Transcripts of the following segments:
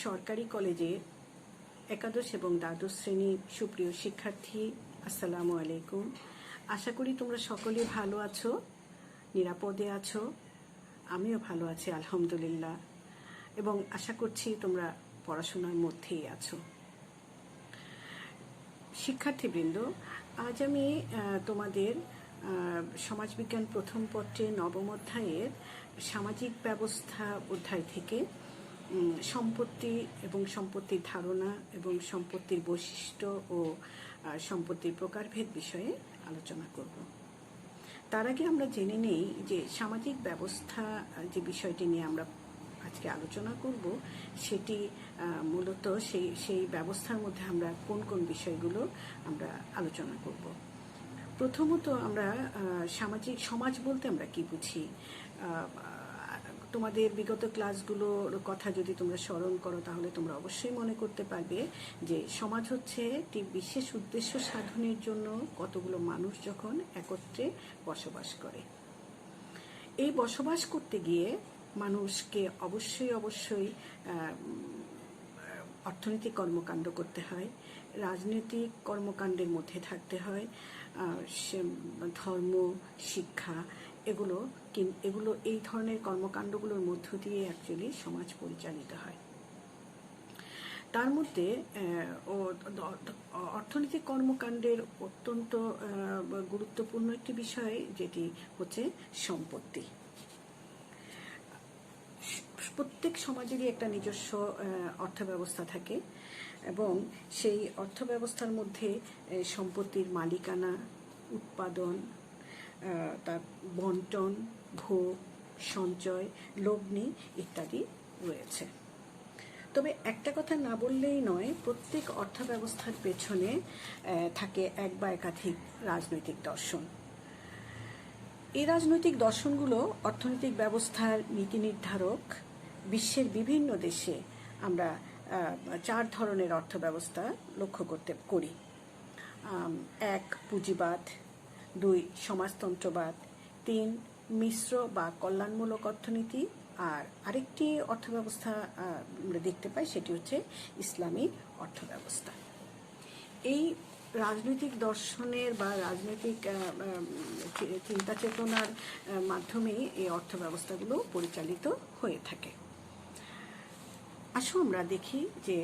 সরকারি কলেজে একাদশ এবং দ্বাদশ শ্রেণীর সুপ্রিয় শিক্ষার্থী, আসসালামু আলাইকুম। আশা করি তোমরা সকলে ভালো আছো, নিরাপদে আছো। আমিও ভালো আছি আলহামদুলিল্লাহ, এবং আশা করছি তোমরা পড়াশোনার মধ্যেই আছো। শিক্ষার্থীবৃন্দ, আজ আমি তোমাদের সমাজবিজ্ঞান প্রথম পত্রে নবম অধ্যায়ের সামাজিক ব্যবস্থা অধ্যায় থেকে সম্পত্তি এবং সম্পত্তির ধারণা এবং সম্পত্তির বৈশিষ্ট্য ও সম্পত্তির প্রকারভেদ বিষয়ে আলোচনা করব। তার আগে আমরা জেনে নেই যে সামাজিক ব্যবস্থা যে বিষয়টি নিয়ে আমরা আজকে আলোচনা করব সেটি মূলত সেই ব্যবস্থার মধ্যে আমরা কোন কোন বিষয়গুলো আমরা আলোচনা করব। প্রথমত আমরা সমাজ বলতে আমরা কি বুঝি। তোমাদের বিগত ক্লাসগুলোর কথা যদি তোমরা স্মরণ করো তাহলে তোমরা অবশ্যই মনে করতে পারবে যে সমাজ হচ্ছে একটি বিশেষ উদ্দেশ্য সাধনের জন্য কতগুলো মানুষ যখন একত্রে বসবাস করে। এই বসবাস করতে গিয়ে মানুষকে অবশ্যই অর্থনৈতিক কর্মকাণ্ড করতে হয়, রাজনৈতিক কর্মকাণ্ডের মধ্যে থাকতে হয়, ধর্ম, শিক্ষা, এগুলো এই ধরনের কর্মকাণ্ডগুলোর মধ্য দিয়ে অ্যাকচুয়ালি সমাজ পরিচালিত হয়। তার মধ্যে অর্থনৈতিক কর্মকাণ্ডের অত্যন্ত গুরুত্বপূর্ণ একটি বিষয় যেটি হচ্ছে সম্পত্তি। প্রত্যেক সমাজেরই একটা নিজস্ব অর্থব্যবস্থা থাকে এবং সেই অর্থব্যবস্থার মধ্যে সম্পত্তির মালিকানা, উৎপাদন, তার বন্টন, ভোগ, সঞ্চয়, লগ্নি ইত্যাদি রয়েছে। তবে একটা কথা না বললেই নয়, প্রত্যেক অর্থব্যবস্থার পেছনে থাকে এক বা একাধিক রাজনৈতিক দর্শন। এই রাজনৈতিক দর্শনগুলো অর্থনৈতিক ব্যবস্থার নীতি নির্ধারক। বিশ্বের বিভিন্ন দেশে আমরা 4 ধরনের অর্থব্যবস্থা লক্ষ্য করি। 1 পুঁজিবাদ, 2 সমাজতন্ত্রবাদ, 3 মিশ্র বা কল্যাণমূলক অর্থনীতি, আর আরেকটি অর্থব্যবস্থা আমরা দেখতে পাই সেটি হচ্ছে ইসলামী অর্থব্যবস্থা। এই রাজনৈতিক দর্শনের বা রাজনৈতিক চিন্তা চেতনার মাধ্যমে এই অর্থব্যবস্থাগুলো পরিচালিত হয়ে থাকে। আসো আমরা দেখি যে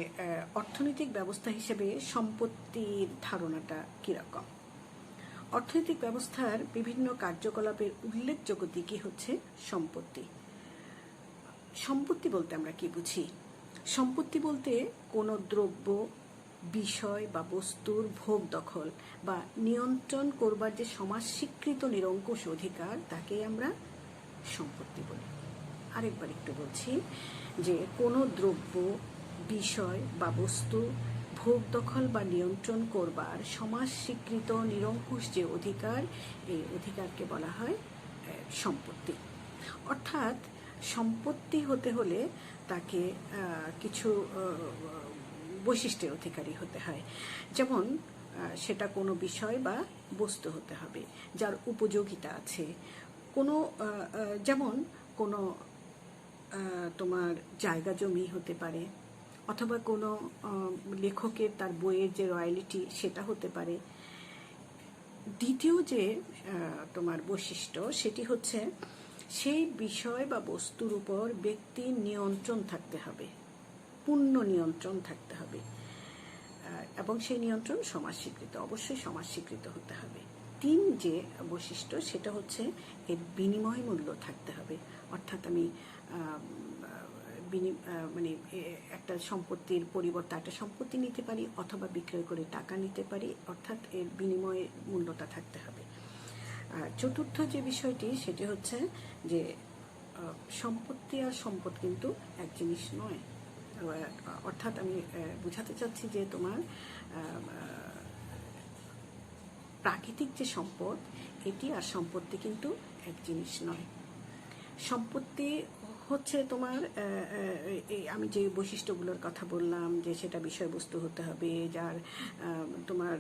অর্থনৈতিক ব্যবস্থা হিসেবে সম্পত্তির ধারণাটা কিরকম। অর্থনৈতিক ব্যবস্থার বিভিন্ন কার্যকলাপের উল্লেখযোগ্য দিকই হচ্ছে সম্পত্তি। সম্পত্তি বলতে আমরা কি বুঝি? সম্পত্তি বলতে কোনো দ্রব্য, বিষয় বা বস্তুর ভোগ দখল বা নিয়ন্ত্রণ করবার যে সমাজ স্বীকৃত নিরঙ্কুশ অধিকার, তাকে আমরা সম্পত্তি বলি। আরেকবার একটু বলছি যে কোনো দ্রব্য, বিষয় বা বস্তু ভোগ দখল বা নিয়ন্ত্রণ করবার সমাজ স্বীকৃত নিরঙ্কুশ যে অধিকার, এই অধিকারকে বলা হয় সম্পত্তি। অর্থাৎ সম্পত্তি হতে হলে তাকে কিছু বৈশিষ্ট্যের অধিকারী হতে হয়। যেমন সেটা কোনো বিষয় বা বস্তু হতে হবে যার উপযোগিতা আছে। যেমন কোনো তোমার জায়গা জমি হতে পারে, অথবা কোনো লেখকের তার বইয়ের যে রয়্যালিটি সেটা হতে পারে। দ্বিতীয় যে তোমার বৈশিষ্ট্য সেটি হচ্ছে সেই বিষয় বা বস্তুর উপর ব্যক্তির নিয়ন্ত্রণ থাকতে হবে, পূর্ণ নিয়ন্ত্রণ থাকতে হবে, এবং সেই নিয়ন্ত্রণ সমাজ স্বীকৃত, অবশ্যই সমাজ স্বীকৃত হতে হবে। 3 যে বৈশিষ্ট্য সেটা হচ্ছে এর বিনিময় মূল্য থাকতে হবে। অর্থাৎ আমি মানে একটা সম্পত্তির পরিবর্তে একটা সম্পত্তি নিতে পারি অথবা বিক্রয় করে টাকা নিতে পারি, অর্থাৎ এর বিনিময় মূল্যটা থাকতে হবে। চতুর্থ যে বিষয়টি সেটি হচ্ছে যে সম্পত্তি আর সম্পদ কিন্তু এক জিনিস নয়। অর্থাৎ আমি বোঝাতে চাচ্ছি যে তোমার প্রাকৃতিক যে সম্পদ, এটি আর সম্পত্তি কিন্তু এক জিনিস নয়। সম্পত্তি হচ্ছে তোমার আমি যে বৈশিষ্ট্যগুলোর কথা বললাম, যে সেটা বিষয়বস্তু হতে হবে, যার তোমার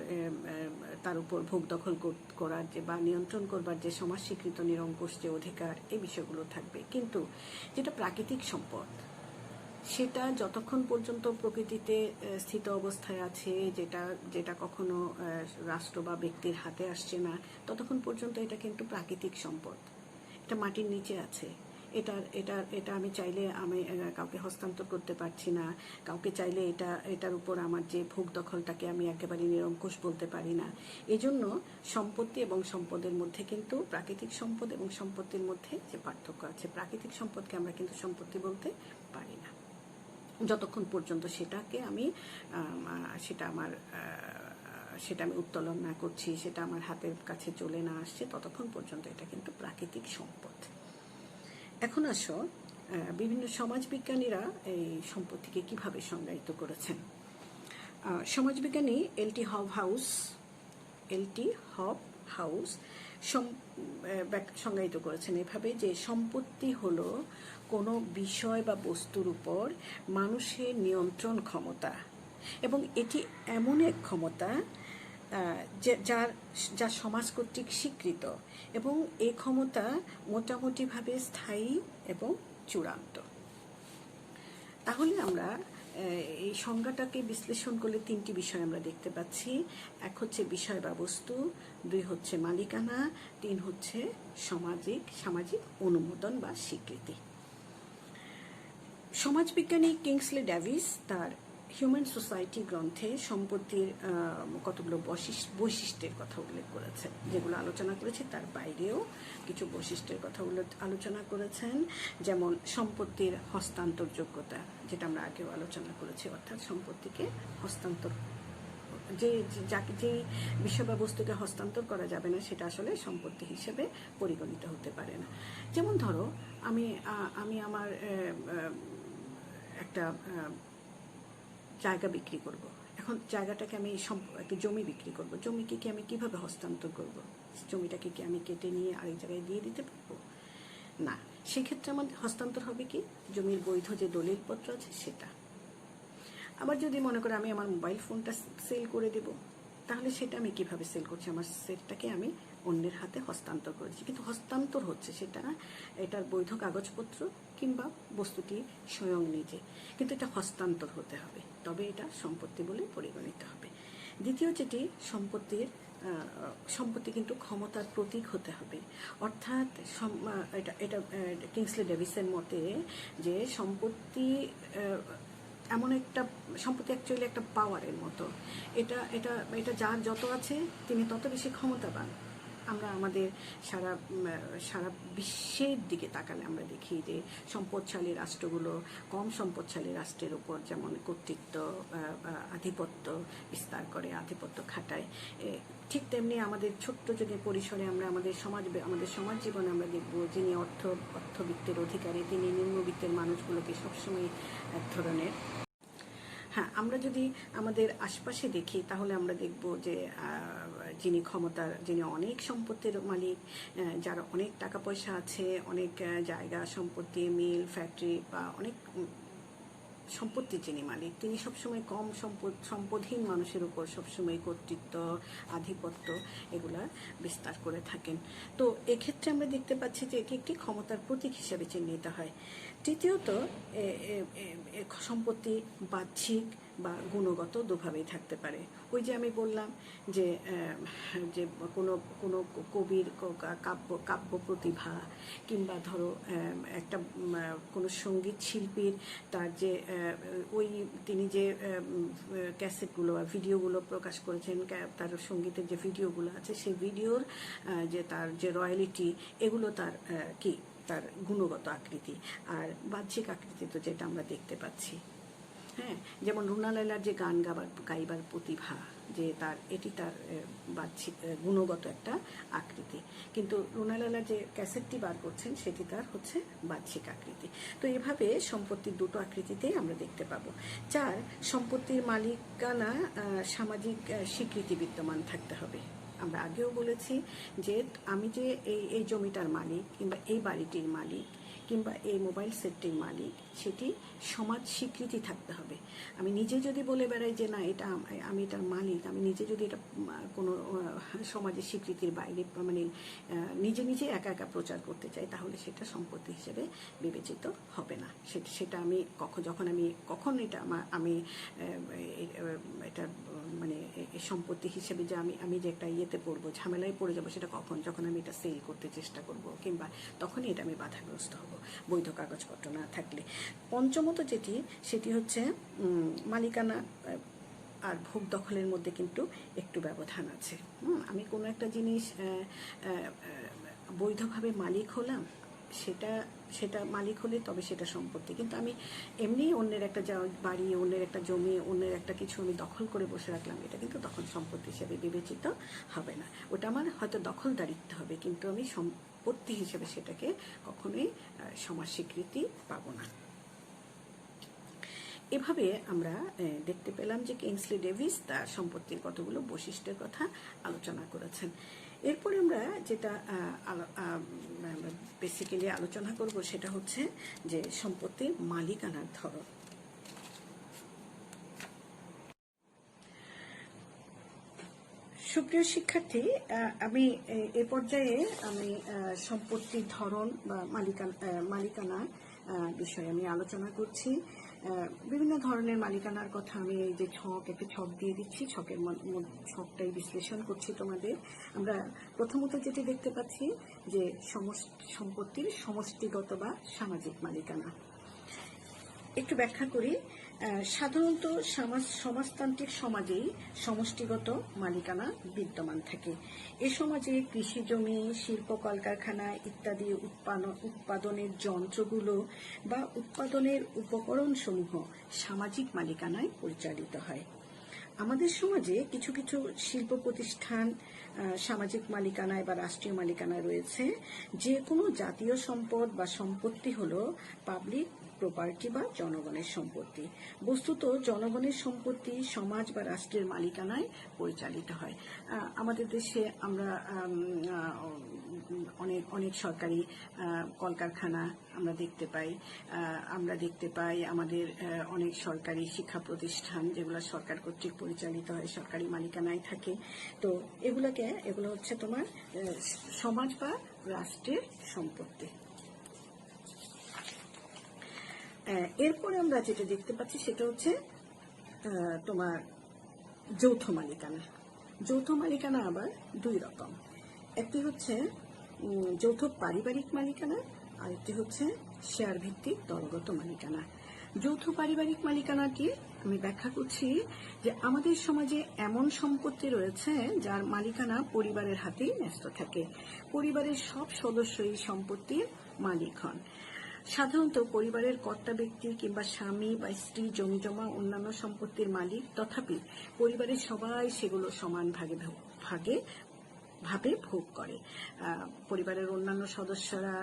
তার উপর ভোগ দখল করার যে বা নিয়ন্ত্রণ করবার যে সমাজ স্বীকৃত নিরঙ্কুশ যে অধিকার, এই বিষয়গুলো থাকবে। কিন্তু যেটা প্রাকৃতিক সম্পদ, সেটা যতক্ষণ পর্যন্ত প্রকৃতিতে স্থিত অবস্থায় আছে, যেটা যেটা কখনো রাষ্ট্র বা ব্যক্তির হাতে আসছে না, ততক্ষণ পর্যন্ত এটা কিন্তু প্রাকৃতিক সম্পদ। এটা মাটির নিচে আছে। এটা আমি চাইলে আমি কাউকে হস্তান্তর করতে পারছি না। কাউকে চাইলে এটার উপর আমার যে ভোগ দখলটাকে আমি একেবারে নিরঙ্কুশ বলতে পারি না। এজন্য সম্পত্তি এবং সম্পদের মধ্যে কিন্তু প্রাকৃতিক সম্পদ এবং সম্পত্তির মধ্যে যে পার্থক্য আছে, প্রাকৃতিক সম্পদকে আমরা কিন্তু সম্পত্তি বলতে পারি না যতক্ষণ পর্যন্ত সেটাকে আমি সেটা আমার সেটা আমি উত্তোলন না করছি, সেটা আমার হাতের কাছে চলে না আসছে, ততক্ষণ পর্যন্ত এটা কিন্তু প্রাকৃতিক সম্পদ। এখন আসো বিভিন্ন সমাজবিজ্ঞানীরা এই সম্পত্তিকে কিভাবে সংজ্ঞায়িত করেছেন। সমাজবিজ্ঞানী এলটি হব হাউস সংজ্ঞায়িত করেছেন এভাবে যে সম্পত্তি হলো কোনো বিষয় বা বস্তুর উপর মানুষের নিয়ন্ত্রণ ক্ষমতা, এবং এটি এমন এক ক্ষমতা যা সমাজ কর্তৃক স্বীকৃত, এবং এই ক্ষমতা মোটামুটিভাবে স্থায়ী এবং চূড়ান্ত। তাহলে আমরা এই সংজ্ঞাটাকে বিশ্লেষণ করলে তিনটি বিষয় আমরা দেখতে পাচ্ছি। এক হচ্ছে বিষয় বা বস্তু, দুই হচ্ছে মালিকানা, তিন হচ্ছে সামাজিক অনুমোদন বা স্বীকৃতি। সমাজবিজ্ঞানী কিংসলে ডেভিস তার হিউম্যান সোসাইটি গ্রন্থে সম্পত্তির কতগুলো বৈশিষ্ট্যের কথা উল্লেখ করেছেন, যেগুলো আলোচনা করেছি তার বাইরেও কিছু বৈশিষ্ট্যের কথা আলোচনা করেছেন। যেমন সম্পত্তির হস্তান্তরযোগ্যতা, যেটা আমরা আগেও আলোচনা করেছি, অর্থাৎ সম্পত্তিকে হস্তান্তর, যে বিষয় বা বস্তুকে হস্তান্তর করা যাবে না সেটা আসলে সম্পত্তি হিসেবে পরিগণিত হতে পারে না। যেমন ধরো আমি আমার একটা জায়গা বিক্রি করব। এখন জায়গাটাকে আমি একটা জমি বিক্রি করব। জমিকে কি আমি কিভাবে হস্তান্তর করব? জমিটাকে কি আমি কেটে নিয়ে আরেক জায়গায় দিয়ে দিতে পারবো? না, সেক্ষেত্রে আমার হস্তান্তর হবে কি জমির বৈধ যে দলিলপত্র আছে সেটা। আবার যদি মনে করে আমি আমার মোবাইল ফোনটা সেল করে দেব, তাহলে সেটা আমি কিভাবে সেল করছি? আমার সেটটাকে আমি অন্যের হাতে হস্তান্তর করেছি, কিন্তু হস্তান্তর হচ্ছে সেটা এটার বৈধ কাগজপত্র কিংবা বস্তুটি স্বয়ং নিজে, কিন্তু এটা হস্তান্তর হতে হবে, তবে এটা সম্পত্তি বলে পরিগণিত হবে। দ্বিতীয় যেটি সম্পত্তি কিন্তু ক্ষমতার প্রতীক হতে হবে, অর্থাৎ এটা কিংসলে ডেভিসের মতে যে সম্পত্তি এমন একটা সম্পত্তি অ্যাকচুয়ালি একটা পাওয়ারের মতো। এটা যার যত আছে তিনি তত বেশি ক্ষমতাবান। আমরা আমাদের সারা বিশ্বের দিকে তাকালে আমরা দেখি যে সম্পদশালী রাষ্ট্রগুলো কম সম্পদশালী রাষ্ট্রের উপর যেমন কর্তৃত্ব আধিপত্য বিস্তার করে, আধিপত্য খাটায়। ঠিক তেমনি আমাদের ছোট্ট যদি পরিসরে আমরা আমাদের সমাজ জীবনে আমরা দেখব যিনি অর্থবিত্তের অধিকারী তিনি নিম্নবিত্তের মানুষগুলোকে সবসময় এক ধরনের, হ্যাঁ, আমরা যদি আমাদের আশপাশে দেখি তাহলে আমরা দেখব যে যিনি অনেক সম্পত্তির মালিক, যার অনেক টাকা পয়সা আছে, অনেক জায়গা সম্পত্তি, মিল, ফ্যাক্টরি বা অনেক সম্পত্তির যিনি মালিক, তিনি সবসময় কম সম্পদহীন মানুষের উপর সবসময় কর্তৃত্ব আধিপত্য এগুলা বিস্তার করে থাকেন। তো এক্ষেত্রে আমরা দেখতে পাচ্ছি যে এটি একটি ক্ষমতার প্রতীক হিসেবে চিহ্নিত হয়। তৃতীয়ত সম্পত্তি বাহ্যিক বা গুণগত দুভাবেই থাকতে পারে। ওই যে আমি বললাম যে কোনো কবির কাব্য প্রতিভা কিংবা ধরো একটা কোনো সঙ্গীত শিল্পীর তার যে তিনি যে ক্যাসেটগুলো বা ভিডিওগুলো প্রকাশ করেছেন, তার সঙ্গীতের যে ভিডিওগুলো আছে সেই ভিডিওর যে তার যে রয়্যালিটি, এগুলো তার গুণগত আকৃতি। আর বাহ্যিক আকৃতি তো যেটা আমরা দেখতে পাচ্ছি, হ্যাঁ, যেমন রুনা লায়লার যে গাইবার প্রতিভা, যে এটি তার বাহ্যিক গুণগত একটা আকৃতি, কিন্তু রুনা লায়লার যে ক্যাসেটটি বার করছেন সেটি তার হচ্ছে বাহ্যিক আকৃতি। তো এভাবে সম্পত্তির দুটো আকৃতিতেই আমরা দেখতে পাবো। 4, সম্পত্তির মালিকানা সামাজিক স্বীকৃতি বিদ্যমান থাকতে হবে। আমরা আগেও বলেছি যে আমি যে এই জমিটার মালিক কিংবা এই বাড়িটির মালিক, কিংবা এই মোবাইল সেটটির মালিক সেটি সমাজ স্বীকৃতি থাকতে হবে। আমি নিজে যদি বলে বেড়াই যে না এটা আমি এটার মালিক, আমি নিজে যদি এটা কোনো সমাজের স্বীকৃতির বাইরে মানে নিজে নিজে একা একা প্রচার করতে চাই, তাহলে সেটা সম্পত্তি হিসেবে বিবেচিত হবে না। সেটা আমি যখন আমি এটা মানে সম্পত্তি হিসেবে যে আমি যে একটা ইয়েতে পড়বো, ঝামেলায় পড়ে যাবো, সেটা যখন আমি এটা সেল করতে চেষ্টা করব, কিংবা তখনই এটা আমি বাধাগ্রস্ত হব বৈধ কাগজপত্র না থাকলে। পঞ্চমত সেটি হচ্ছে মালিকানা আর ভোগ দখলের মধ্যে কিন্তু একটু ব্যবধান আছে। আমি কোনো একটা জিনিস বৈধভাবে মালিক হলাম, সেটা মালিক হলে তবে সেটা সম্পত্তি। কিন্তু আমি এমনি অন্যের একটা বাড়ি, অন্যের একটা জমি, অন্যের একটা কিছু আমি দখল করে বসে রাখলাম, এটা কিন্তু তখন সম্পত্তি হিসেবে বিবেচিত হবে না। ওটা আমার হয়তো দখলদারিত্ব হবে, কিন্তু আমি সম্পত্তি হিসেবে সেটাকে কখনোই সমাজ স্বীকৃতি পাবো না। এভাবে আমরা দেখতে পেলাম যে কিংসলি ডেভিস তার সম্পত্তির কতগুলো বৈশিষ্ট্যের কথা আলোচনা করেছেন। এরপরে আমরা যেটা বেসিক্যালি আলোচনা করব সেটা হচ্ছে যে সম্পত্তির মালিকানার ধরন। সুপ্রিয় শিক্ষার্থী, আমি এ পর্যায়ে আমি সম্পত্তির ধরন বা মালিকানা বিষয়ে আমি আলোচনা করছি। বিভিন্ন ধরনের মালিকানার কথা আমি এই যে একটা ছক দিয়ে দিচ্ছি, ছকটাই বিশ্লেষণ করছি তোমাদের। আমরা প্রথমত যেটি দেখতে পাচ্ছি যে সম্পত্তির সমষ্টিগত বা সামাজিক মালিকানা। একটু ব্যাখ্যা করি। সাধারণত সমাজতান্ত্রিক সমাজেই সমষ্টিগত মালিকানা বিদ্যমান থাকে। এ সমাজে কৃষি জমি, শিল্প কলকারখানা ইত্যাদি উৎপাদনের যন্ত্রগুলো বা উৎপাদনের উপকরণ সমূহ সামাজিক মালিকানায় পরিচালিত হয়। আমাদের সমাজে কিছু কিছু শিল্প প্রতিষ্ঠান সামাজিক মালিকানায় বা রাষ্ট্রীয় মালিকানায় রয়েছে। যে কোনো জাতীয় সম্পদ বা সম্পত্তি হলো পাবলিক প্রপার্টি বা জনগণের সম্পত্তি। বস্তুত জনগণের সম্পত্তি সমাজ বা রাষ্ট্রের মালিকানায় পরিচালিত হয়। আমাদের দেশে আমরা অনেক সরকারি কলকারখানা আমরা দেখতে পাই, আমাদের অনেক সরকারি শিক্ষা প্রতিষ্ঠান যেগুলো সরকার কর্তৃক পরিচালিত হয়, সরকারি মালিকানায় থাকে। তো এগুলো হচ্ছে তোমার সমাজ বা রাষ্ট্রের সম্পত্তি। এরপরে আমরা যেটা দেখতে পাচ্ছি সেটা হচ্ছে তোমার যৌথ মালিকানা। যৌথ মালিকানা আবার দুই রকম। একটি হচ্ছে যৌথ পারিবারিক মালিকানা, আরেকটি হচ্ছে শেয়ার ভিত্তিক দলগত মালিকানা। যৌথ পারিবারিক মালিকানাটি আমি ব্যাখ্যা করছি যে আমাদের সমাজে এমন সম্পত্তি রয়েছে যার মালিকানা পরিবারের হাতেই ন্যস্ত থাকে। পরিবারের সব সদস্যই সম্পত্তির মালিক হন। সাধারণত পরিবারের কর্তা ব্যক্তি কিংবা স্বামী বা স্ত্রী জমিজমা অন্যান্য সম্পত্তির মালিক, তথাপি পরিবারের সবাই সেগুলো সমান ভাবে ভোগ করে। পরিবারের অন্যান্য সদস্যরা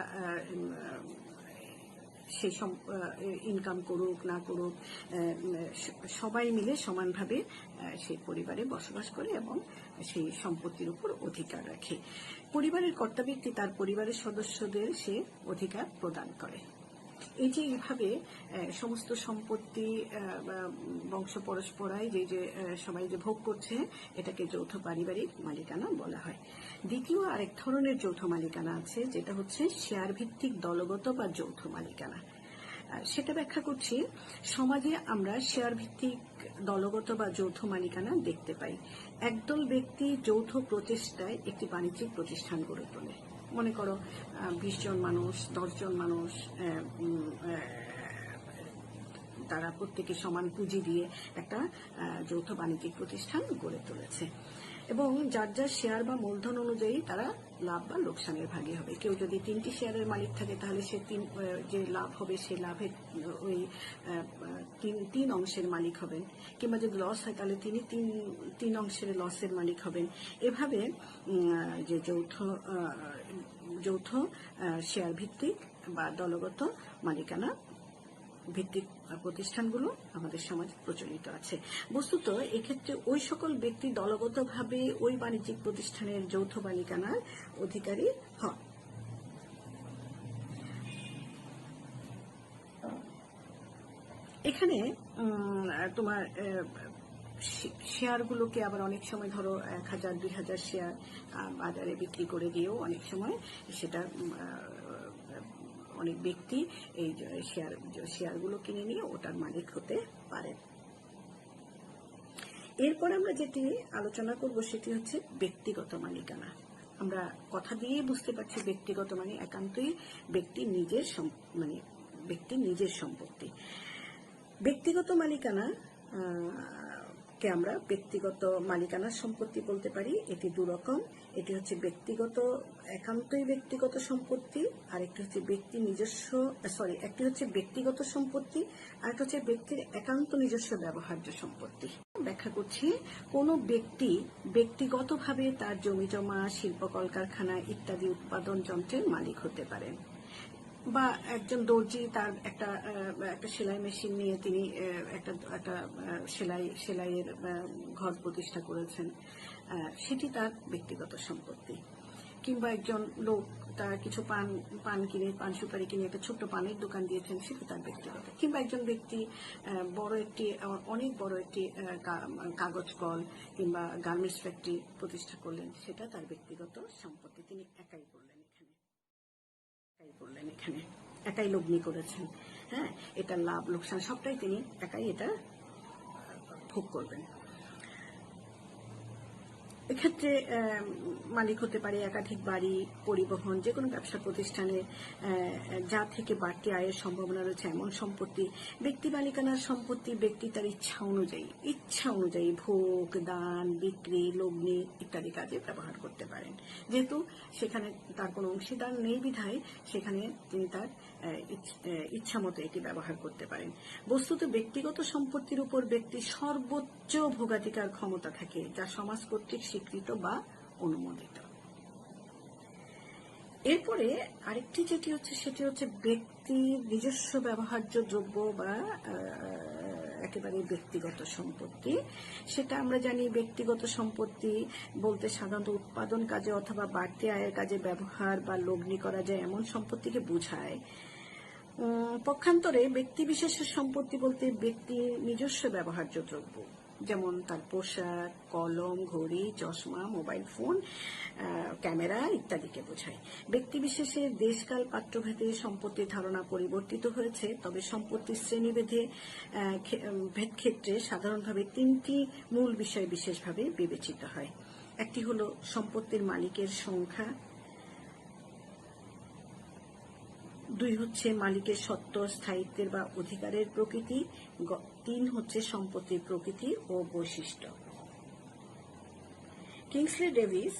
সেই ইনকাম করুক না করুক, সবাই মিলে সমানভাবে সেই পরিবারে বসবাস করে এবং সেই সম্পত্তির উপর অধিকার রাখে। পরিবারের কর্তা ব্যক্তি তার পরিবারের সদস্যদের সে অধিকার প্রদান করে। এই যে এইভাবে সমস্ত সম্পত্তি বংশ পরস্পরায় যে সবাই যে ভোগ করছে, এটাকে যৌথ পারিবারিক মালিকানা বলা হয়। দ্বিতীয় আরেক ধরনের যৌথ মালিকানা আছে, যেটা হচ্ছে শেয়ার ভিত্তিক দলগত বা যৌথ মালিকানা। সেটা ব্যাখ্যা করছি। সমাজে আমরা শেয়ার ভিত্তিক দলগত বা যৌথ মালিকানা দেখতে পাই। একদল ব্যক্তি যৌথ প্রচেষ্টায় একটি বাণিজ্যিক প্রতিষ্ঠান গড়ে তোলে। মনে করো 20 জন মানুষ, 10 জন মানুষ, তারা প্রত্যেকে সমান পুঁজি দিয়ে একটা যৌথ বাণিজ্যিক প্রতিষ্ঠান গড়ে তুলেছে এবং যার যার শেয়ার বা মূলধন অনুযায়ী তারা লাভ বা লোকসানের ভাগী হবে। কেউ যদি 3টি শেয়ারের মালিক থাকে তাহলে সে যে লাভ হবে সে লাভের ওই 3 অংশের মালিক হবেন, কিংবা যদি লস হয় তাহলে তিনি 3 অংশের লসের মালিক হবেন। এভাবে যে যৌথ শেয়ার ভিত্তিক বা দলগত মালিকানা ভিত্তিক প্রতিষ্ঠানগুলো আমাদের সমাজে প্রচলিত আছে। বস্তুত এক্ষেত্রে ওই সকল ব্যক্তি দলগতভাবে ওই বাণিজ্যিক প্রতিষ্ঠানের যৌথ মালিকানার অধিকারী হন। এখানে তোমার শেয়ারগুলোকে আবার অনেক সময় ধরো 1000 2000 শেয়ার বাজারে বিক্রি করে দিয়েও অনেক সময় সেটা অনেক ব্যক্তি এই শেয়ারগুলো কিনে নিয়ে ওটার মালিক হতে পারে। এরপর আমরা যেটি আলোচনা করব সেটি হচ্ছে ব্যক্তিগত মালিকানা। আমরা কথা দিয়ে বুঝতে পারছি ব্যক্তিগত মানে একান্তই ব্যক্তির নিজের সম্পত্তি। ব্যক্তিগত মালিকানা কে আমরা ব্যক্তিগত মালিকানার সম্পত্তি বলতে পারি। এটি দুরকম। এটি হচ্ছে একান্তই ব্যক্তিগত সম্পত্তি, আর একটি হচ্ছে একটি হচ্ছে ব্যক্তিগত সম্পত্তি, আর একটা হচ্ছে ব্যক্তির একান্ত নিজস্ব ব্যবহার্য সম্পত্তি। ব্যাখ্যা করছি, কোনো ব্যক্তি ব্যক্তিগতভাবে তার জমি জমা, শিল্প কলকারখানা ইত্যাদি উৎপাদন যন্ত্রের মালিক হতে পারেন, বা একজন দর্জি তার একটা সেলাই মেশিন নিয়ে তিনি একটা সেলাইয়ের ঘর প্রতিষ্ঠা করেছেন, সেটি তার ব্যক্তিগত সম্পত্তি। কিংবা একজন লোক তার কিছু পান সুপারি কিনে একটা ছোট্ট পানের দোকান দিয়েছেন, সেটা তার ব্যক্তিগত। কিংবা একজন ব্যক্তি অনেক বড় একটি কাগজ কল কিংবা গার্মেন্টস ফ্যাক্টরি প্রতিষ্ঠা করলেন, সেটা তার ব্যক্তিগত সম্পত্তি। তিনি একাই করলেন এখানে একাই লগ্নি করেছেন। হ্যাঁ, এটা লাভ লোকসান সবটাই তিনি একাই এটা ভোগ করবেন। এক্ষেত্রে মালিক হতে পারে একাধিক বাড়ি, পরিবহন, যে কোনো ব্যবসা প্রতিষ্ঠানে যা থেকে বাড়তি আয়ের সম্ভাবনা রয়েছে এমন সম্পত্তি। ব্যক্তি মালিকানার সম্পত্তি ব্যক্তি তার ইচ্ছা অনুযায়ী ভোগ, দান, বিক্রি, লগ্নি ইত্যাদি কাজে ব্যবহার করতে পারেন। যেহেতু সেখানে তার কোনো অংশীদার নেই বিধায় সেখানে তিনি তার ইচ্ছা মতো এটি ব্যবহার করতে পারেন। বস্তুত ব্যক্তিগত সম্পত্তির উপর ব্যক্তির সর্বোচ্চ ভোগাধিকার ক্ষমতা থাকে, যা সমাজ কর্তৃক স্বীকৃত বা অনুমোদিত। এরপরে আরেকটি সেটি হচ্ছে ব্যক্তির নিজস্ব ব্যবহার্য দ্রব্য বা একেবারে ব্যক্তিগত সম্পত্তি। সেটা আমরা জানি, ব্যক্তিগত সম্পত্তি বলতে সাধারণত উৎপাদন কাজে অথবা বাড়তি আয়ের কাজে ব্যবহার বা লগ্নি করা যায় এমন সম্পত্তিকে বোঝায়। পক্ষান্তরে ব্যক্তি বিশেষের সম্পত্তি বলতে ব্যক্তির নিজস্ব ব্যবহার্য দ্রব্য, যেমন তার পোশাক, কলম, ঘড়ি, চশমা, মোবাইল ফোন, ক্যামেরা ইত্যাদিকে বোঝায়। ব্যক্তি বিশেষের দেশকাল পাত্রভেদে সম্পত্তির ধারণা পরিবর্তিত হয়েছে, তবে সম্পত্তির ভেদ ক্ষেত্রে সাধারণভাবে 3টি মূল বিষয় বিশেষভাবে বিবেচিত হয়। একটি হলো সম্পত্তির মালিকের সংখ্যা, 2 হচ্ছে মালিকের সত্ত্ব, স্থায়িত্বের বা অধিকারের প্রকৃতি, 3 হচ্ছে সম্পত্তির প্রকৃতি ও বৈশিষ্ট্য। কিংসলে ডেভিস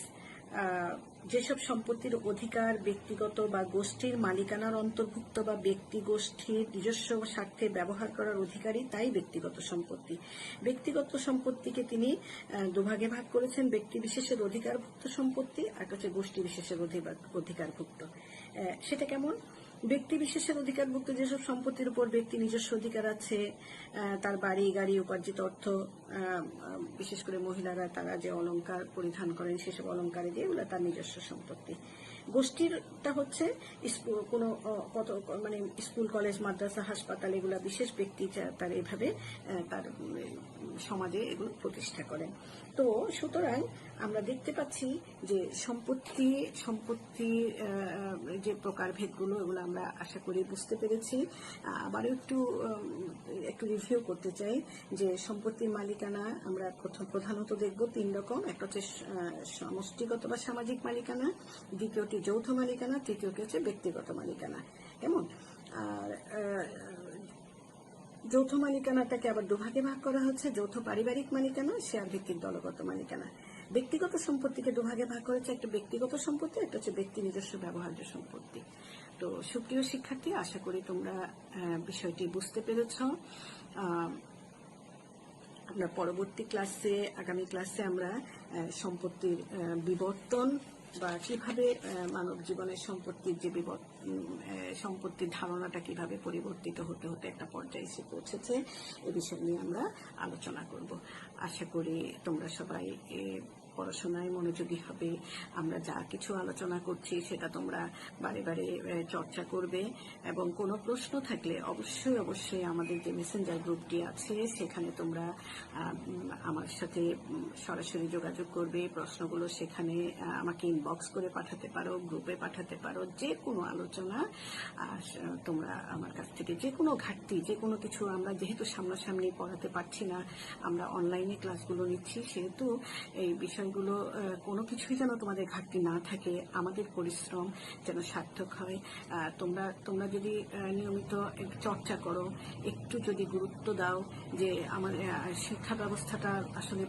যেসব সম্পত্তির অধিকার ব্যক্তিগত বা গোষ্ঠীর মালিকানার অন্তর্ভুক্ত বা ব্যক্তি গোষ্ঠীর নিজস্ব স্বার্থে ব্যবহার করার অধিকারী, তাই ব্যক্তিগত সম্পত্তি। ব্যক্তিগত সম্পত্তিকে তিনি দুভাগে ভাগ করেছেন, ব্যক্তি বিশেষের অধিকারভুক্ত সম্পত্তি আর হচ্ছে গোষ্ঠী বিশেষের অধিকারভুক্ত। সেটা কেমন? ব্যক্তি বিশেষের অধিকারভুক্ত যেসব সম্পত্তির উপর ব্যক্তি নিজস্ব অধিকার আছে, তার বাড়ি গাড়ি, উপার্জিত অর্থ, বিশেষ করে মহিলারা তারা যে অলংকার পরিধান করেন সেসব অলংকারে দিয়ে এগুলো তার নিজস্ব সম্পত্তি। গোষ্ঠীরটা হচ্ছে স্কুল, কলেজ, মাদ্রাসা, হাসপাতাল, এগুলা বিশেষ ব্যক্তি তার এভাবে তার সমাজে এগুলো প্রতিষ্ঠা করেন। তো সুতরাং আমরা দেখতে পাচ্ছি যে সম্পত্তি যে প্রকারভেদগুলো এগুলো আমরা আশা করি বুঝতে পেরেছি। আবারও একটু রিভিউ করতে চাই যে সম্পত্তির মালিকানা আমরা প্রধানত দেখব 3 রকম। একটা হচ্ছে সমষ্টিগত বা সামাজিক মালিকানা, দ্বিতীয়টি যৌথ মালিকানা, তৃতীয়টি হচ্ছে ব্যক্তিগত মালিকানা। কেমন? আর যৌথ মালিকানাটাকে আবার দুভাগে ভাগ করা হচ্ছে, যৌথ পারিবারিক মালিকানা, শেয়ার ভিত্তিক দলগত মালিকানা। ব্যক্তিগত সম্পত্তিকে দুভাগে ভাগ করেছে, একটা ব্যক্তিগত সম্পত্তি, একটা হচ্ছে ব্যক্তি নিজস্ব ব্যবহার্য সম্পত্তি। তো সুপ্রিয় শিক্ষার্থী, আশা করি তোমরা বিষয়টি বুঝতে পেরেছ। আমরা পরবর্তী আগামী ক্লাসে আমরা সম্পত্তির বিবর্তন বা কিভাবে মানব জীবনের সম্পত্তির ধারণাটা কিভাবে পরিবর্তিত হতে হতে একটা পর্যায়ে এসে পৌঁছেছে, এ বিষয় নিয়ে আমরা আলোচনা করব। আশা করি তোমরা সবাই পড়াশোনায় মনোযোগী হবে। আমরা যা কিছু আলোচনা করছি সেটা তোমরা বারে বারে চর্চা করবে, এবং কোনো প্রশ্ন থাকলে অবশ্যই অবশ্যই আমাদের যে মেসেঞ্জার গ্রুপটি আছে সেখানে তোমরা আমার সাথে সরাসরি যোগাযোগ করবে। প্রশ্নগুলো সেখানে আমাকে ইনবক্স করে পাঠাতে পারো, গ্রুপে পাঠাতে পারো। যে কোনো আলোচনা তোমরা আমার কাছ থেকে যে কোনো ঘাটতি, যে কোনো কিছু, আমরা যেহেতু সামনাসামনি পড়াতে পারছি না, আমরা অনলাইনে ক্লাসগুলো নিচ্ছি, সেহেতু এই বিষয়গুলো কোনো কিছুই যেন তোমাদের ঘাটতি না থাকে, আমাদের পরিশ্রম যেন সার্থক হয়। তোমরা যদি নিয়মিত চর্চা করো, একটু যদি গুরুত্ব দাও যে আমাদের শিক্ষা ব্যবস্থাটা আসলে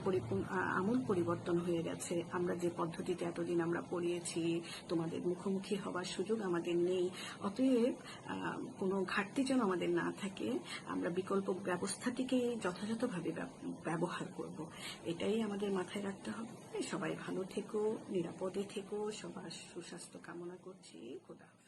আমূল পরিবর্তন হয়ে গেছে। আমরা যে পদ্ধতিতে এতদিন আমরা পড়িয়েছি, তোমাদের মুখোমুখি হওয়ার সুযোগ আমাদের নেই। অতএব কোনো ঘাটতি যেন আমাদের না থাকে, আমরা বিকল্প ব্যবস্থাটিকে যথাযথভাবে ব্যবহার করব, এটাই আমাদের মাথায় রাখতে হবে। সবাই ভালো থেকো, নিরাপদে থেকো, সবার সুস্বাস্থ্য কামনা করছি। খোদা হাফেজ।